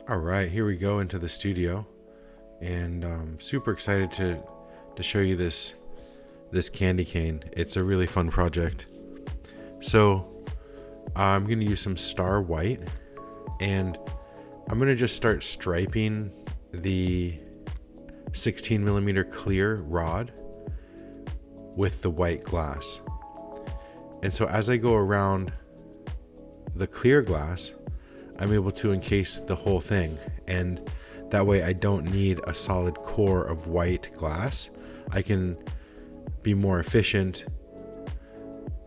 All right, here we go into the studio, and super excited to show you this candy cane. It's a really fun project. So I'm gonna use some star white, and I'm gonna just start striping the 16 millimeter clear rod with the white glass. And so as I go around the clear glass, I'm able to encase the whole thing, and that way I don't need a solid core of white glass. I can be more efficient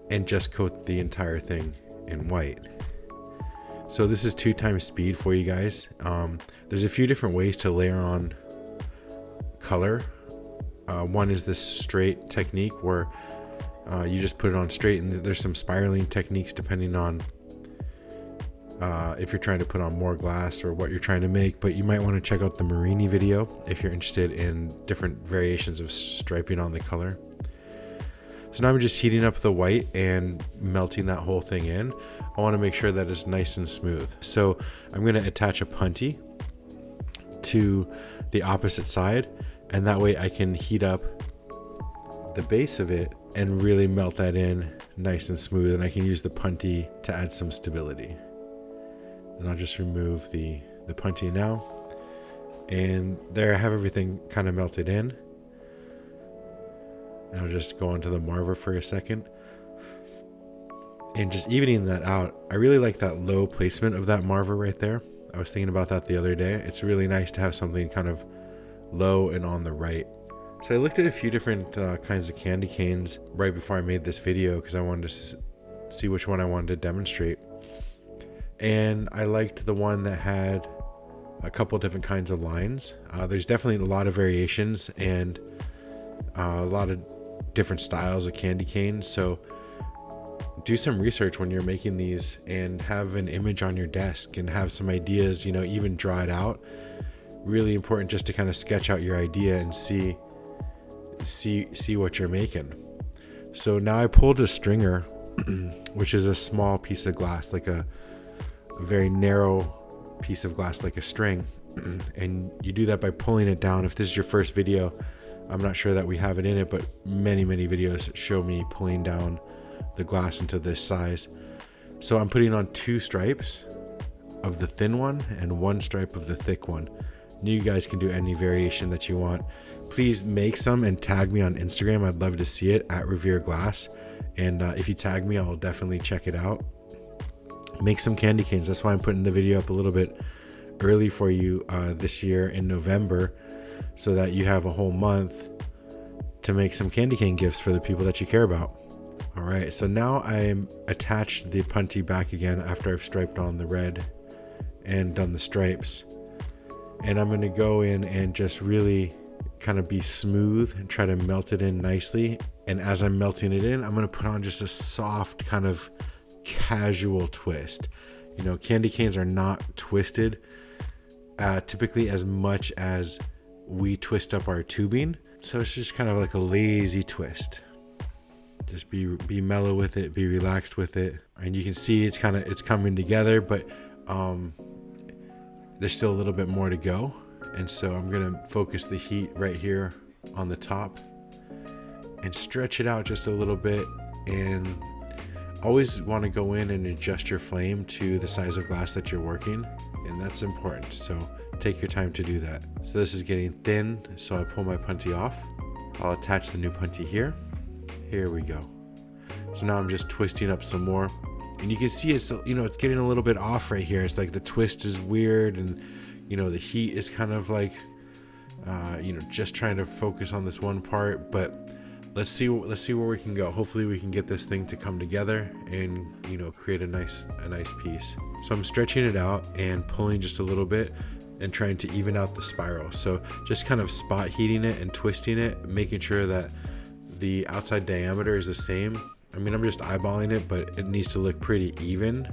and just coat the entire thing in white. So this is 2x speed for you guys. There's a few different ways to layer on color. One is this straight technique where you just put it on straight, and there's some spiraling techniques depending on if you're trying to put on more glass or what you're trying to make. But you might want to check out the Marini video if you're interested in different variations of striping on the color. So now I'm just heating up the white and melting that whole thing in. I want to make sure that it's nice and smooth. So I'm going to attach a punty to the opposite side, and that way I can heat up the base of it and really melt that in nice and smooth, and I can use the punty to add some stability. And I'll just remove the punty now, and there I have everything kind of melted in. And I'll just go onto the marver for a second and just evening that out. I really like that low placement of that marver right there. I was thinking about that the other day. It's really nice to have something kind of low and on the right. So I looked at a few different kinds of candy canes right before I made this video because I wanted to see which one I wanted to demonstrate. And I liked the one that had a couple different kinds of lines. There's definitely a lot of variations and a lot of different styles of candy canes. So do some research when you're making these and have an image on your desk and have some ideas, even draw it out. Really important just to kind of sketch out your idea and see what you're making. So now I pulled a stringer, which is a small piece of glass, like a very narrow piece of glass, like a string. And you do that by pulling it down. If this is your first video, I'm not sure that we have it in it, but many videos show me pulling down the glass into this size. So I'm putting on 2 stripes of the thin one and 1 stripe of the thick one. And you guys can do any variation that you want. Please make some and tag me on Instagram. I'd love to see it at Revere Glass. And if you tag me, I'll definitely check it out. Make some candy canes. That's why I'm putting the video up a little bit early for you this year in November, so that you have a whole month to make some candy cane gifts for the people that you care about. All right, so now I'm attached the punty back again after I've striped on the red and done the stripes. And I'm gonna go in and just really kind of be smooth and try to melt it in nicely. And as I'm melting it in, I'm gonna put on just a soft kind of casual twist. Candy canes are not twisted typically as much as we twist up our tubing. So it's just kind of like a lazy twist. Just be mellow with it, be relaxed with it. And you can see it's coming together, but there's still a little bit more to go. And so I'm gonna focus the heat right here on the top and stretch it out just a little bit. And always want to go in and adjust your flame to the size of glass that you're working, and that's important. So take your time to do that. So this is getting thin, so I pull my punty off. I'll attach the new punty here. Here we go. So now I'm just twisting up some more, and you can see it's getting a little bit off right here. It's like the twist is weird, and the heat is kind of like just trying to focus on this one part. But let's see where we can go. Hopefully we can get this thing to come together and create a nice piece. So I'm stretching it out and pulling just a little bit and trying to even out the spiral. So just kind of spot heating it and twisting it, making sure that the outside diameter is the same. I'm just eyeballing it, but it needs to look pretty even.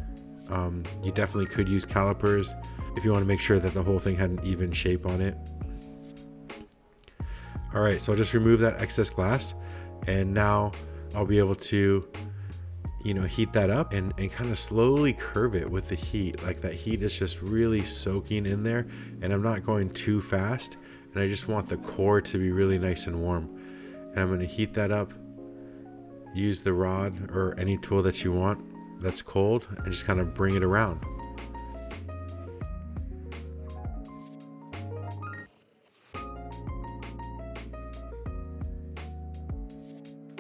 You definitely could use calipers if you want to make sure that the whole thing had an even shape on it. All right, so I'll just remove that excess glass, and now I'll be able to heat that up and kind of slowly curve it with the heat. Like that heat is just really soaking in there, and I'm not going too fast, and I just want the core to be really nice and warm. And I'm going to heat that up, use the rod or any tool that you want that's cold, and just kind of bring it around.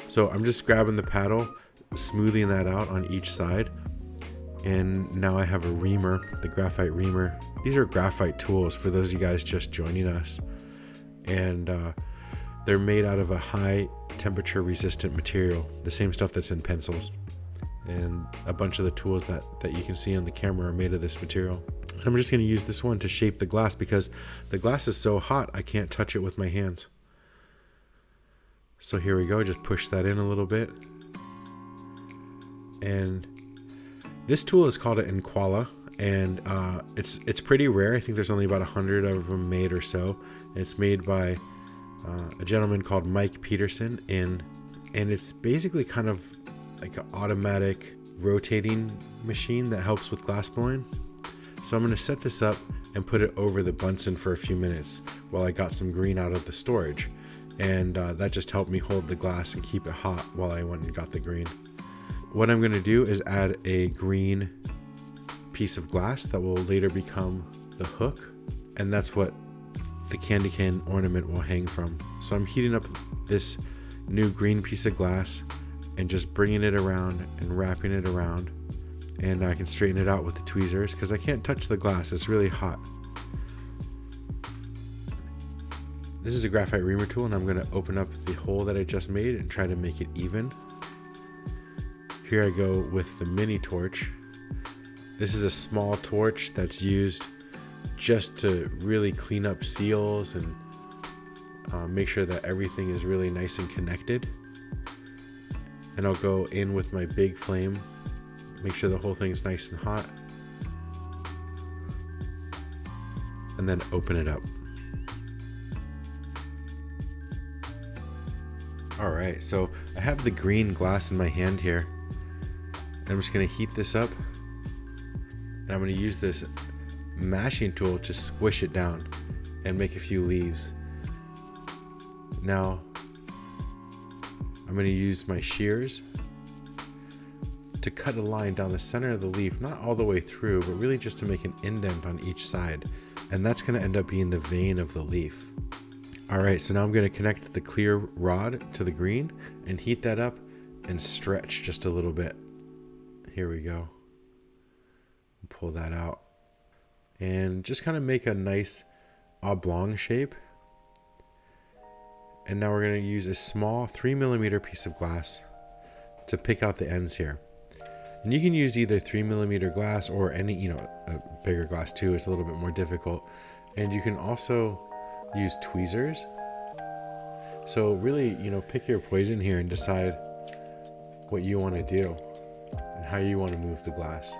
So I'm just grabbing the paddle, smoothing that out on each side, and now I have a reamer, the graphite reamer. These are graphite tools for those of you guys just joining us, and they're made out of a high temperature resistant material, the same stuff that's in pencils, and a bunch of the tools that you can see on the camera are made of this material. And I'm just going to use this one to shape the glass because the glass is so hot I can't touch it with my hands. So here we go, just push that in a little bit. And this tool is called an Inkwala, and it's pretty rare. I think there's only about 100 of them made or so. And it's made by a gentleman called Mike Peterson, and it's basically kind of like an automatic rotating machine that helps with glass blowing. So I'm going to set this up and put it over the Bunsen for a few minutes while I got some green out of the storage. And that just helped me hold the glass and keep it hot while I went and got the green. What I'm going to do is add a green piece of glass that will later become the hook, and that's what the candy cane ornament will hang from. So I'm heating up this new green piece of glass and just bringing it around and wrapping it around, and I can straighten it out with the tweezers because I can't touch the glass, it's really hot. This is a graphite reamer tool, and I'm going to open up the hole that I just made and try to make it even. Here I go with the mini torch. This is a small torch that's used just to really clean up seals and make sure that everything is really nice and connected. And I'll go in with my big flame, make sure the whole thing is nice and hot, and then open it up. Alright, so I have the green glass in my hand here. I'm just going to heat this up, and I'm going to use this mashing tool to squish it down and make a few leaves. Now I'm going to use my shears to cut a line down the center of the leaf, not all the way through, but really just to make an indent on each side, and that's going to end up being the vein of the leaf. Alright, so now I'm going to connect the clear rod to the green and heat that up and stretch just a little bit. Here we go. Pull that out and just kind of make a nice oblong shape. And now we're going to use a small 3mm piece of glass to pick out the ends here. And you can use either 3mm glass or any, a bigger glass too. It's a little bit more difficult. And you can also use tweezers. So really, pick your poison here and decide what you want to do and how you want to move the glass.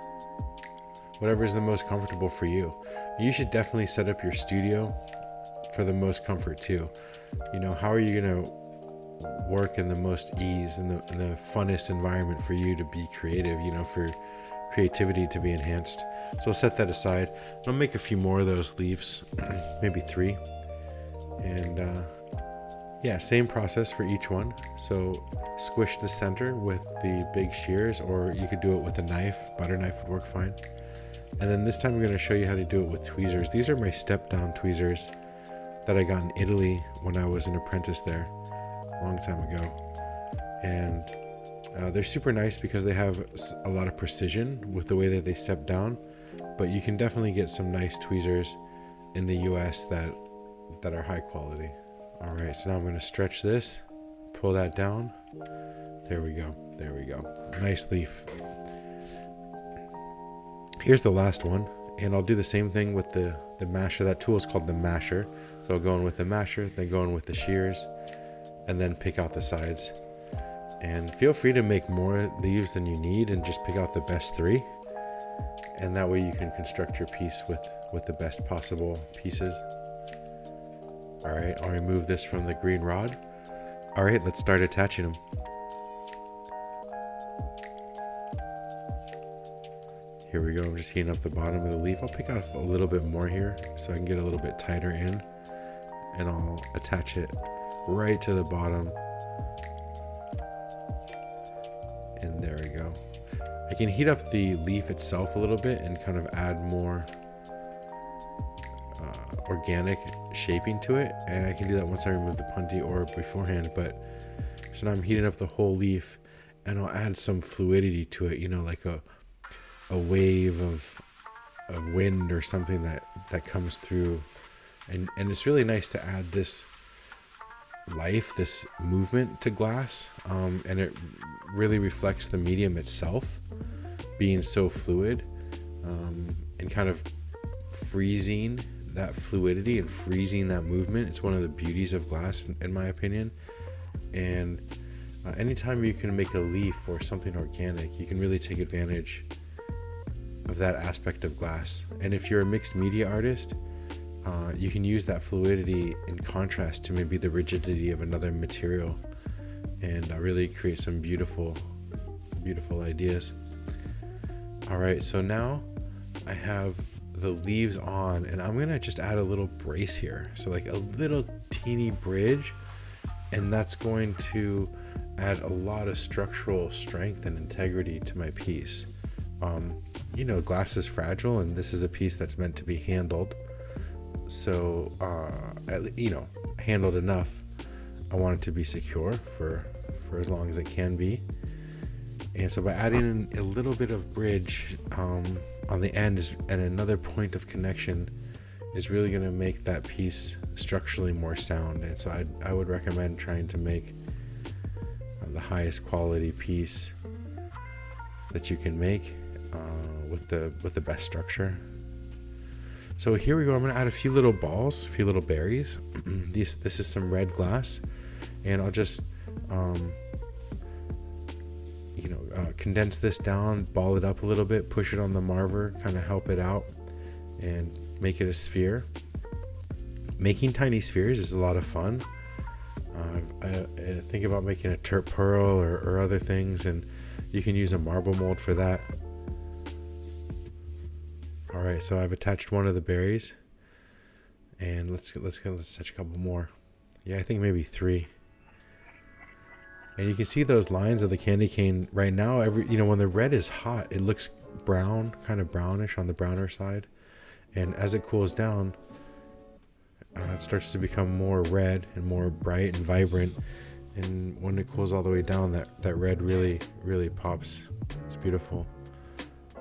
Whatever is the most comfortable for you. You should definitely set up your studio for the most comfort too. How are you going to work in the most ease and the funnest environment for you to be creative, for creativity to be enhanced. So I'll set that aside. I'll make a few more of those leaves, maybe 3. And yeah, same process for each one. So squish the center with the big shears, or you could do it with a knife. Butter knife would work fine. And then this time I'm going to show you how to do it with tweezers. These are my step down tweezers that I got in Italy when I was an apprentice there a long time ago. And they're super nice because they have a lot of precision with the way that they step down, but you can definitely get some nice tweezers in the US that are high quality. All right, so now I'm going to stretch this, pull that down. There we go. There we go. Nice leaf. Here's the last one, and I'll do the same thing with the masher. That tool is called the masher. So I'll go in with the masher, then go in with the shears, and then pick out the sides. And feel free to make more leaves than you need and just pick out the best 3. And that way you can construct your piece with the best possible pieces. All right, I'll remove this from the green rod. All right, let's start attaching them. Here we go. I'm just heating up the bottom of the leaf. I'll pick out a little bit more here so I can get a little bit tighter in, and I'll attach it right to the bottom. And there we go. I can heat up the leaf itself a little bit and kind of add more organic shaping to it, and I can do that once I remove the punty or beforehand. But so now I'm heating up the whole leaf, and I'll add some fluidity to it, you know, like a wave of wind or something that comes through, and it's really nice to add this life, this movement to glass, and it really reflects the medium itself being so fluid, and kind of freezing that fluidity and freezing that movement. It's one of the beauties of glass, in my opinion. And anytime you can make a leaf or something organic, you can really take advantage of that aspect of glass. And if you're a mixed media artist, you can use that fluidity in contrast to maybe the rigidity of another material, and really create some beautiful ideas. All right, so now I have the leaves on, and I'm gonna just add a little brace here, so like a little teeny bridge, and that's going to add a lot of structural strength and integrity to my piece. You know, glass is fragile, and this is a piece that's meant to be handled, so handled enough. I want it to be secure for as long as it can be. And so by adding a little bit of bridge on the end and another point of connection is really going to make that piece structurally more sound. And so I would recommend trying to make the highest quality piece that you can make with the best structure. So here we go. I'm going to add a few little balls, a few little berries. This is some red glass, and I'll just condense this down, ball it up a little bit, push it on the marver, kind of help it out and make it a sphere. Making tiny spheres is a lot of fun. I think about making a terp pearl or other things, and you can use a marble mold for that. All right, so I've attached one of the berries, and let's touch a couple more. Yeah, I think maybe 3. And you can see those lines of the candy cane right now. When the red is hot, it looks brown, kind of brownish on the browner side. And as it cools down, it starts to become more red and more bright and vibrant. And when it cools all the way down, that red really, really pops. It's beautiful.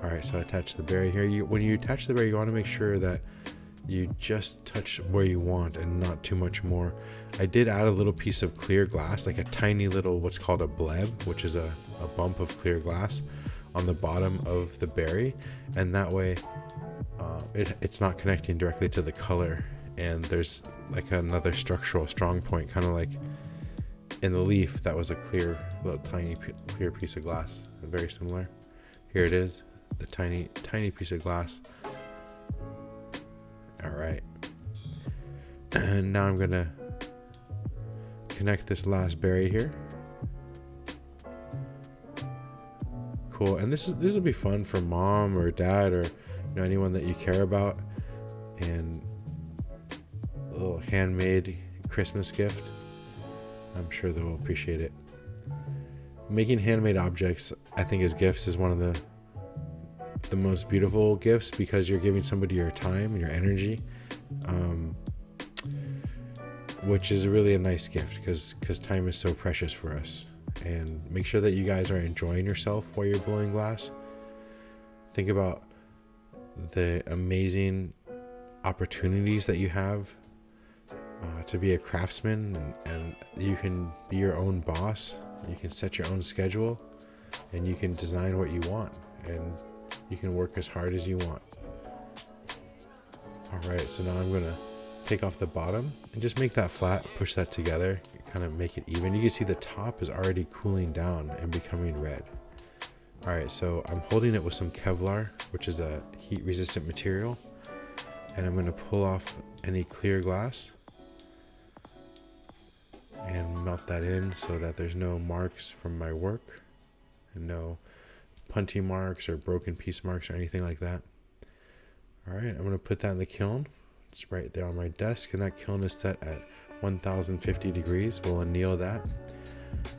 All right, so I attach the berry here. When you attach the berry, you want to make sure that you just touch where you want and not too much more. I did add a little piece of clear glass, like a tiny little what's called a bleb, which is a bump of clear glass on the bottom of the berry, and that way it's not connecting directly to the color, and there's like another structural strong point, kind of like in the leaf that was a clear little tiny clear piece of glass. Very similar. Here it is, the tiny piece of glass. All right, and now I'm gonna connect this last berry here. Cool. And this will be fun for mom or dad or anyone that you care about, and a little handmade Christmas gift. I'm sure they'll appreciate it. Making handmade objects, I think, as gifts is one of the most beautiful gifts, because you're giving somebody your time and your energy, which is really a nice gift, because time is so precious for us. And make sure that you guys are enjoying yourself while you're blowing glass. Think about the amazing opportunities that you have to be a craftsman, and you can be your own boss. You can set your own schedule, and you can design what you want, and you can work as hard as you want. All right, so now I'm gonna take off the bottom and just make that flat, push that together, kind of make it even. You can see the top is already cooling down and becoming red. All right, so I'm holding it with some Kevlar, which is a heat resistant material, and I'm gonna pull off any clear glass and melt that in so that there's no marks from my work and no punty marks or broken piece marks or anything like that. All right, I'm going to put that in the kiln. It's right there on my desk, and that kiln is set at 1050 degrees. We'll anneal that.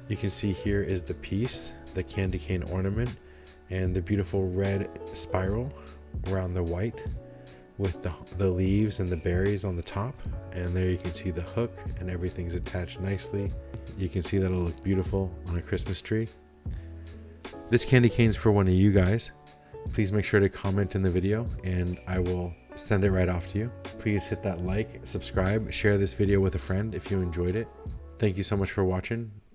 You can see here is the piece, the candy cane ornament, and the beautiful red spiral around the white with the leaves and the berries on the top. And there you can see the hook, and everything's attached nicely. You can see that'll look beautiful on a Christmas tree. This candy cane's for one of you guys. Please make sure to comment in the video and I will send it right off to you. Please hit that like, subscribe, share this video with a friend if you enjoyed it. Thank you so much for watching.